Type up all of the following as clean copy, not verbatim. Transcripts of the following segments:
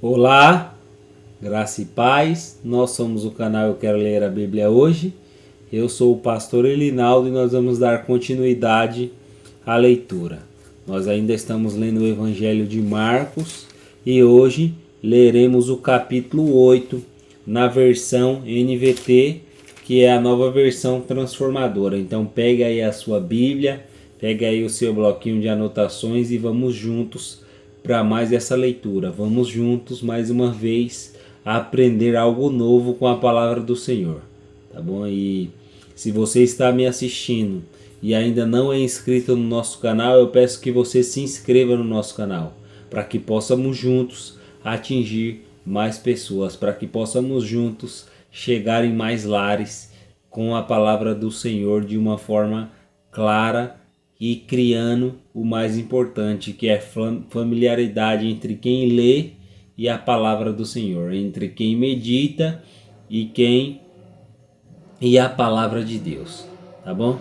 Olá, graça e paz. Nós somos o canal Eu Quero Ler a Bíblia Hoje. Eu sou o pastor Elinaldo e nós vamos dar continuidade à leitura. Nós ainda estamos lendo o Evangelho de Marcos e hoje leremos o capítulo 8 na versão NVT, que é a nova versão transformadora. Então pegue aí a sua Bíblia, pegue aí o seu bloquinho de anotações e vamos juntos para mais essa leitura. Vamos juntos mais uma vez aprender algo novo com a palavra do Senhor, tá bom? E se você está me assistindo e ainda não é inscrito no nosso canal, eu peço que você se inscreva no nosso canal, para que possamos juntos atingir mais pessoas, para que possamos juntos chegar em mais lares com a palavra do Senhor de uma forma clara e criando o mais importante, que é familiaridade entre quem lê e a palavra do Senhor, entre quem medita e a palavra de Deus, tá bom?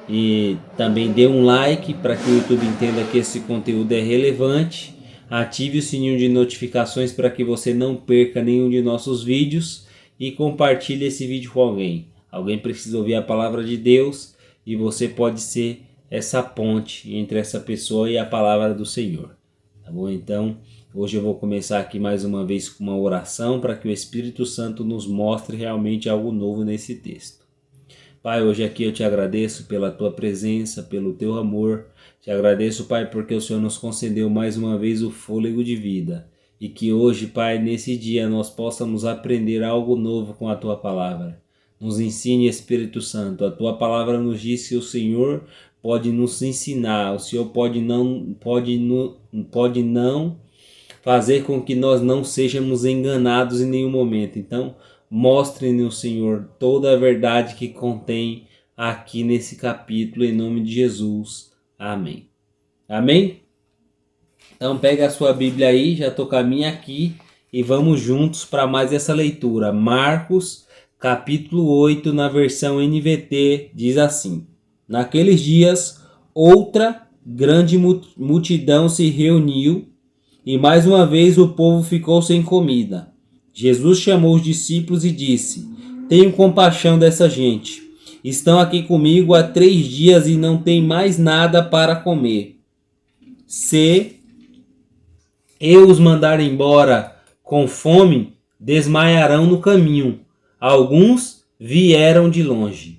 E também dê um like para que o YouTube entenda que esse conteúdo é relevante. Ative o sininho de notificações para que você não perca nenhum de nossos vídeos e compartilhe esse vídeo com alguém. Alguém precisa ouvir a palavra de Deus e você pode ser essa ponte entre essa pessoa e a palavra do Senhor, tá bom? Então, hoje eu vou começar aqui mais uma vez com uma oração para que o Espírito Santo nos mostre realmente algo novo nesse texto. Pai, hoje aqui eu te agradeço pela tua presença, pelo teu amor. Te agradeço, Pai, porque o Senhor nos concedeu mais uma vez o fôlego de vida. E que hoje, Pai, nesse dia nós possamos aprender algo novo com a tua palavra. Nos ensine, Espírito Santo. A tua palavra nos diz que o Senhor pode nos ensinar. O Senhor pode não fazer com que nós não sejamos enganados em nenhum momento. Então, mostre-nos, Senhor, toda a verdade que contém aqui nesse capítulo, em nome de Jesus. Amém. Amém? Então, pega a sua Bíblia aí, já estou com a minha aqui, e vamos juntos para mais essa leitura. Marcos, capítulo 8, na versão NVT, diz assim: Naqueles dias, outra grande multidão se reuniu, e mais uma vez o povo ficou sem comida. Jesus chamou os discípulos e disse: Tenho compaixão dessa gente. Estão aqui comigo há 3 dias e não têm mais nada para comer. Se eu os mandar embora com fome, desmaiarão no caminho. Alguns vieram de longe.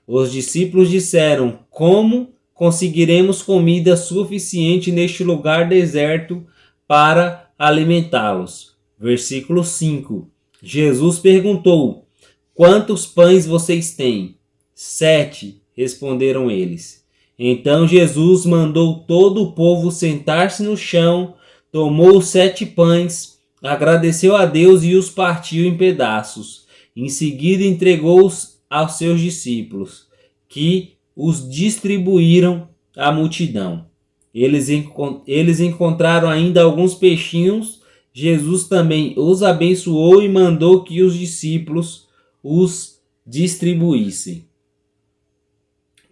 Os discípulos disseram: Como conseguiremos comida suficiente neste lugar deserto para alimentá-los? Versículo 5. Jesus perguntou: Quantos pães vocês têm? 7, responderam eles. Então Jesus mandou todo o povo sentar-se no chão, tomou os 7 pães, agradeceu a Deus e os partiu em pedaços. Em seguida entregou-os aos seus discípulos, que os distribuíram à multidão. Eles encontraram ainda alguns peixinhos. Jesus também os abençoou e mandou que os discípulos os distribuíssem.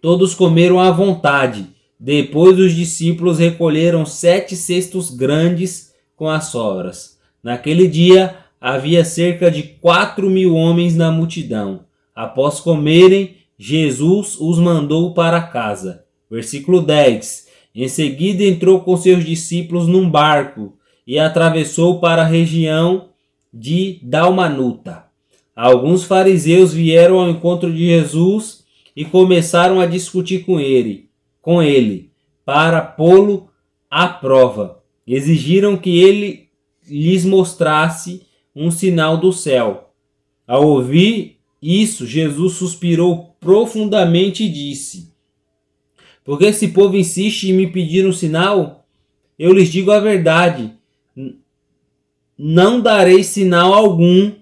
Todos comeram à vontade. Depois os discípulos recolheram 7 cestos grandes com as sobras. Naquele dia havia cerca de 4.000 homens na multidão. Após comerem, Jesus os mandou para casa. Versículo 10. Em seguida entrou com seus discípulos num barco e atravessou para a região de Dalmanuta. Alguns fariseus vieram ao encontro de Jesus e começaram a discutir com ele, para pô-lo à prova. Exigiram que ele lhes mostrasse um sinal do céu. Ao ouvir isso, Jesus suspirou profundamente e disse: Porque esse povo insiste em me pedir um sinal? Eu lhes digo a verdade. Não darei sinal algum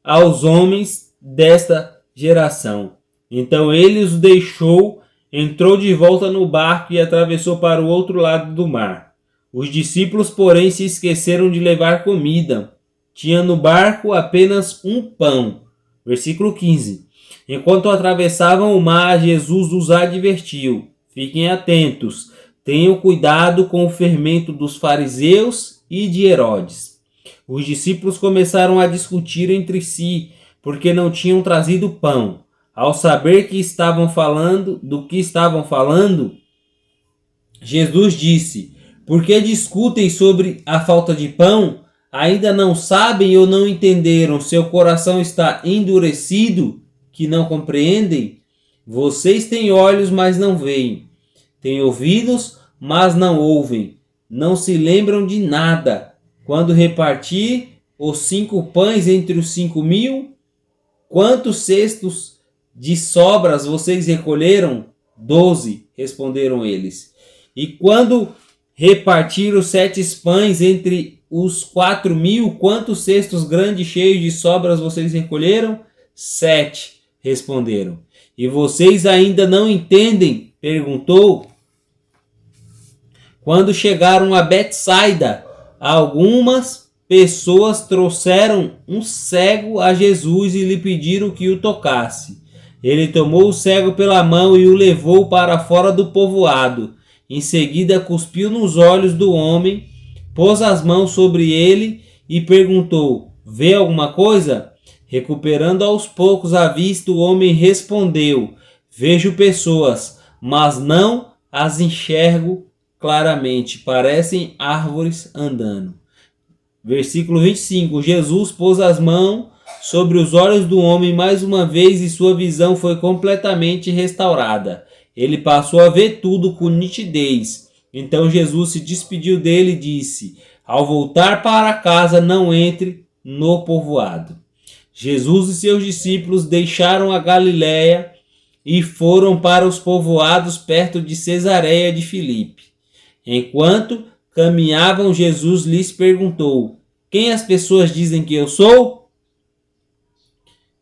aos homens desta geração. Então ele os deixou, entrou de volta no barco e atravessou para o outro lado do mar. Os discípulos, porém, se esqueceram de levar comida. Tinha no barco apenas um pão. Versículo 15. Enquanto atravessavam o mar, Jesus os advertiu: Fiquem atentos, tenham cuidado com o fermento dos fariseus e de Herodes. Os discípulos começaram a discutir entre si, porque não tinham trazido pão. Ao saber que do que estavam falando, Jesus disse: Por que discutem sobre a falta de pão? Ainda não sabem ou não entenderam? Seu coração está endurecido, que não compreendem? Vocês têm olhos, mas não veem. Têm ouvidos, mas não ouvem. Não se lembram de nada. Quando reparti os 5 pães entre os 5.000, quantos cestos de sobras vocês recolheram? 12, responderam eles. E quando repartir os 7 pães entre os 4.000, quantos cestos grandes cheios de sobras vocês recolheram? 7, responderam. E vocês ainda não entendem? Perguntou. Quando chegaram a Betsaida, algumas pessoas trouxeram um cego a Jesus e lhe pediram que o tocasse. Ele tomou o cego pela mão e o levou para fora do povoado. Em seguida, cuspiu nos olhos do homem, pôs as mãos sobre ele e perguntou: Vê alguma coisa? Recuperando aos poucos a vista, o homem respondeu: Vejo pessoas, mas não as enxergo claramente, parecem árvores andando. Versículo 25. Jesus pôs as mãos sobre os olhos do homem mais uma vez e sua visão foi completamente restaurada. Ele passou a ver tudo com nitidez. Então Jesus se despediu dele e disse: Ao voltar para casa, não entre no povoado. Jesus e seus discípulos deixaram a Galiléia e foram para os povoados perto de Cesareia de Filipe. Enquanto caminhavam, Jesus lhes perguntou: Quem as pessoas dizem que eu sou?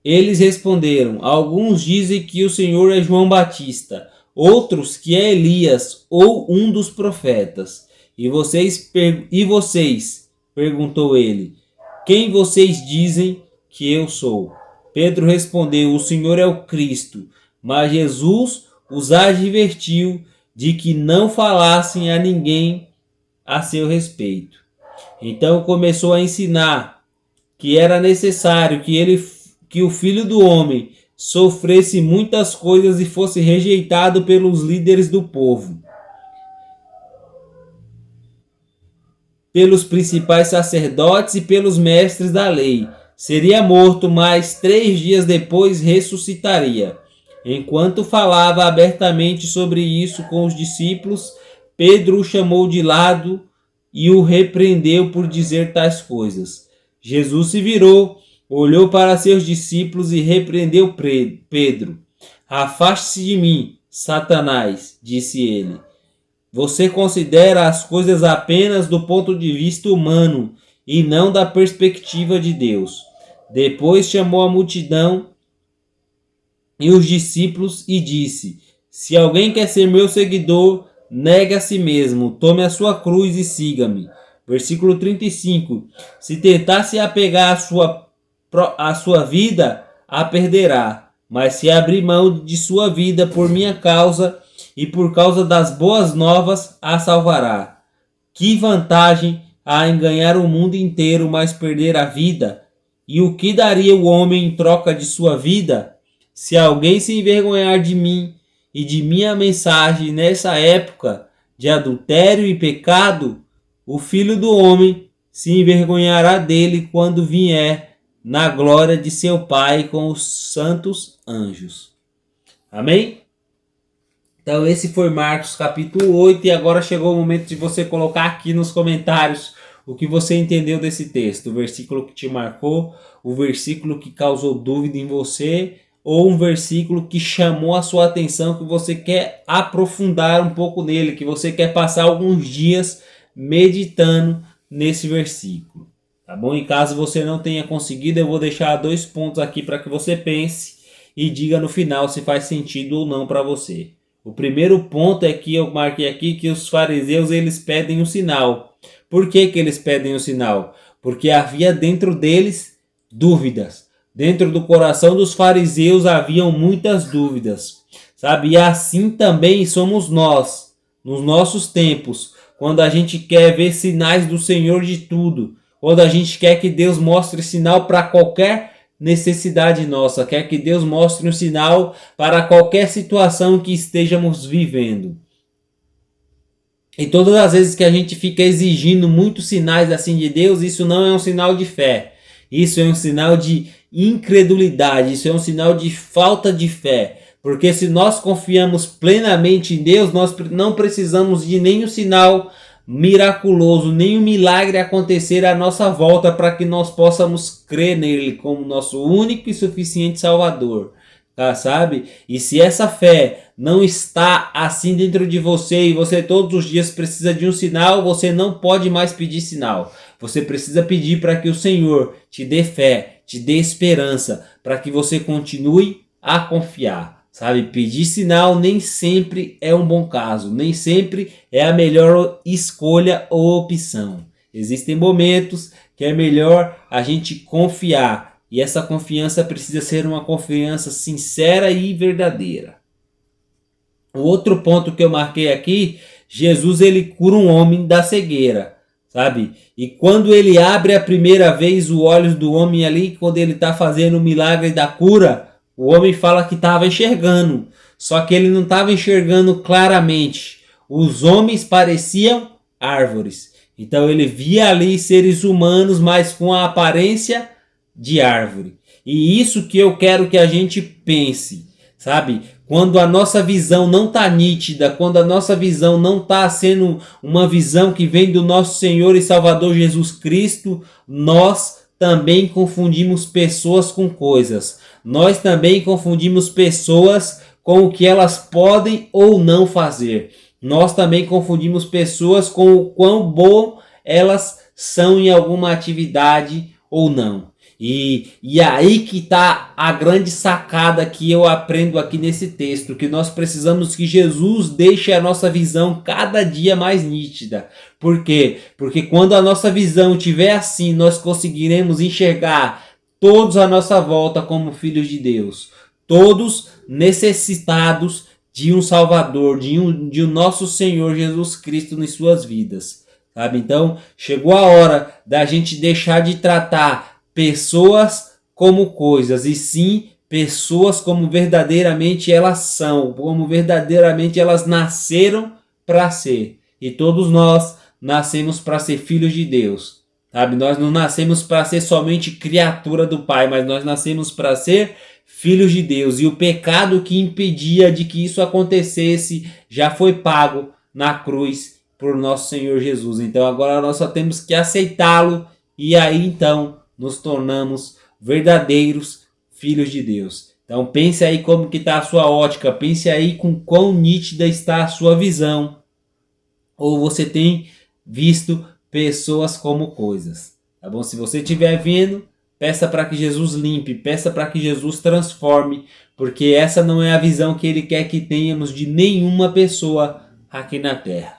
Eles responderam: Alguns dizem que o Senhor é João Batista, outros que é Elias ou um dos profetas. E vocês? Perguntou ele. Quem vocês dizem que eu sou? Pedro respondeu: O Senhor é o Cristo. Mas Jesus os advertiu de que não falassem a ninguém a seu respeito. Então começou a ensinar que era necessário que o Filho do Homem sofresse muitas coisas e fosse rejeitado pelos líderes do povo, pelos principais sacerdotes e pelos mestres da lei. Seria morto, mas 3 dias depois ressuscitaria. Enquanto falava abertamente sobre isso com os discípulos, Pedro o chamou de lado e o repreendeu por dizer tais coisas. Jesus se virou, olhou para seus discípulos e repreendeu Pedro. Afaste-se de mim, Satanás, disse ele. Você considera as coisas apenas do ponto de vista humano e não da perspectiva de Deus. Depois chamou a multidão e os discípulos e disse: Se alguém quer ser meu seguidor, negue a si mesmo, tome a sua cruz e siga-me. Versículo 35. Se tentar se apegar à sua vida, a perderá. Mas se abrir mão de sua vida por minha causa e por causa das boas novas, a salvará. Que vantagem há em ganhar o mundo inteiro, mas perder a vida? E o que daria o homem em troca de sua vida? Se alguém se envergonhar de mim e de minha mensagem nessa época de adultério e pecado, o Filho do Homem se envergonhará dele quando vier na glória de seu Pai com os santos anjos. Amém? Então esse foi Marcos capítulo 8 e agora chegou o momento de você colocar aqui nos comentários o que você entendeu desse texto, o versículo que te marcou, o versículo que causou dúvida em você, ou um versículo que chamou a sua atenção, que você quer aprofundar um pouco nele, que você quer passar alguns dias meditando nesse versículo. Tá bom? Em caso você não tenha conseguido, eu vou deixar 2 pontos aqui para que você pense e diga no final se faz sentido ou não para você. O primeiro ponto é que eu marquei aqui que os fariseus eles pedem um sinal. Por que eles pedem um sinal? Porque havia dentro deles dúvidas. Dentro do coração dos fariseus haviam muitas dúvidas, sabe? E assim também somos nós, nos nossos tempos, quando a gente quer ver sinais do Senhor de tudo, quando a gente quer que Deus mostre sinal para qualquer necessidade nossa, quer que Deus mostre um sinal para qualquer situação que estejamos vivendo. E todas as vezes que a gente fica exigindo muitos sinais assim de Deus, isso não é um sinal de fé. Isso é um sinal de incredulidade, isso é um sinal de falta de fé. Porque se nós confiamos plenamente em Deus, nós não precisamos de nenhum sinal miraculoso, nenhum milagre acontecer à nossa volta para que nós possamos crer nele como nosso único e suficiente Salvador. Tá, sabe? E se essa fé não está assim dentro de você e você todos os dias precisa de um sinal, você não pode mais pedir sinal. Você precisa pedir para que o Senhor te dê fé, te dê esperança, para que você continue a confiar. Sabe? Pedir sinal nem sempre é um bom caso, nem sempre é a melhor escolha ou opção. Existem momentos que é melhor a gente confiar. E essa confiança precisa ser uma confiança sincera e verdadeira. O outro ponto que eu marquei aqui, Jesus ele cura um homem da cegueira, sabe? E quando ele abre a primeira vez os olhos do homem ali, quando ele está fazendo o milagre da cura, o homem fala que estava enxergando, só que ele não estava enxergando claramente. Os homens pareciam árvores. Então ele via ali seres humanos, mas com a aparência de árvore. E isso que eu quero que a gente pense, sabe? Quando a nossa visão não está nítida, quando a nossa visão não está sendo uma visão que vem do nosso Senhor e Salvador Jesus Cristo, nós também confundimos pessoas com coisas. Nós também confundimos pessoas com o que elas podem ou não fazer. Nós também confundimos pessoas com o quão bom elas são em alguma atividade ou não. E aí que está a grande sacada que eu aprendo aqui nesse texto, que nós precisamos que Jesus deixe a nossa visão cada dia mais nítida. Por quê? Porque quando a nossa visão estiver assim, nós conseguiremos enxergar todos à nossa volta como filhos de Deus. Todos necessitados de um Salvador, de um nosso Senhor Jesus Cristo em suas vidas. Sabe? Então, chegou a hora da gente deixar de tratar pessoas como coisas, e sim pessoas como verdadeiramente elas são, como verdadeiramente elas nasceram para ser. E todos nós nascemos para ser filhos de Deus, sabe? Nós não nascemos para ser somente criatura do Pai, mas nós nascemos para ser filhos de Deus. E o pecado que impedia de que isso acontecesse já foi pago na cruz por nosso Senhor Jesus. Então agora nós só temos que aceitá-lo e aí então nos tornamos verdadeiros filhos de Deus. Então pense aí como que está a sua ótica, pense aí com quão nítida está a sua visão. Ou você tem visto pessoas como coisas. Tá bom? Se você estiver vendo, peça para que Jesus limpe, peça para que Jesus transforme, porque essa não é a visão que Ele quer que tenhamos de nenhuma pessoa aqui na Terra.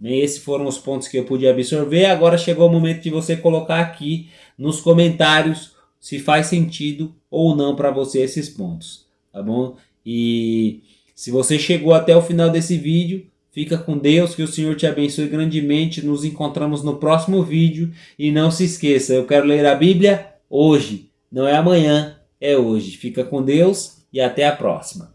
Esses foram os pontos que eu pude absorver. Agora chegou o momento de você colocar aqui nos comentários se faz sentido ou não para você esses pontos, tá bom? E se você chegou até o final desse vídeo, fica com Deus, que o Senhor te abençoe grandemente. Nos encontramos no próximo vídeo e não se esqueça, eu quero ler a Bíblia hoje, não é amanhã, é hoje. Fica com Deus e até a próxima.